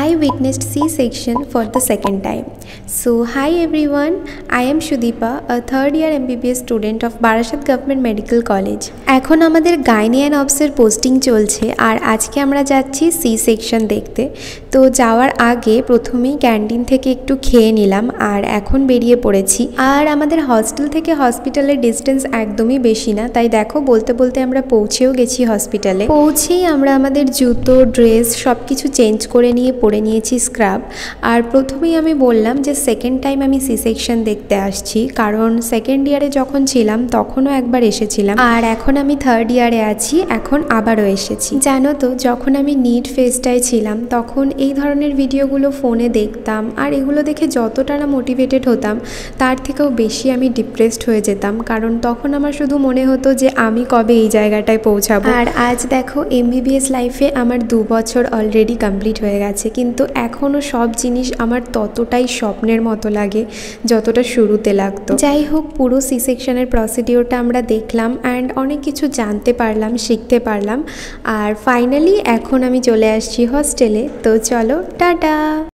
I witnessed C-section for the second time. So, hi everyone, I am Shudipa, a third year MBBS student of Barashat Government Medical College. এখন আমাদের gynae and অবসের posting চলছে আর আজকে আমরা যাচ্ছি C section দেখতে। তো যাওয়ার আগে প্রথমেই ক্যান্টিন থেকে একটু খেয়ে নিলাম আর এখন বেরিয়ে পড়েছি। আর আমাদের হস্টেল থেকে হসপিটালের ডিস্টেন্স একদমই বেশি না, তাই দেখো বলতে বলতে আমরা পৌঁছেও গেছি হসপিটালে। পৌঁছেই আমরা আমাদের জুতো ড্রেস সব কিছু চেঞ্জ করে নিয়ে পরে নিয়েছি স্ক্রাব। আর প্রথমেই আমি বললাম যে সেকেন্ড টাইম আমি সি সেকশন দেখতে আসছি, কারণ সেকেন্ড ইয়ারে যখন ছিলাম তখনও একবার এসেছিলাম আর এখন আমি থার্ড ইয়ারে আছি, এখন আবারও এসেছি। জানো তো, যখন আমি নিট ফেজটায় ছিলাম তখন এই ধরনের ভিডিওগুলো ফোনে দেখতাম আর এগুলো দেখে যতটা না মোটিভেটেড হতাম তার থেকেও বেশি আমি ডিপ্রেসড হয়ে যেতাম, কারণ তখন আমার শুধু মনে হতো যে আমি কবে এই জায়গাটায় পৌঁছাবো। আর আজ দেখো MBBS লাইফে আমার 2 বছর অলরেডি কমপ্লিট হয়ে গেছে, কিন্তু এখনও সব জিনিস আমার ততটাই স্বপ্নের মতো লাগে যতটা শুরুতে লাগতো। যাই হোক, পুরো সি সেকশনের প্রসিডিওরটা আমরা দেখলাম অ্যান্ড অনেক কিছু জানতে পারলাম, শিখতে পারলাম। আর ফাইনালি এখন আমি চলে আসছি হস্টেলে। তো চলো, টাটা।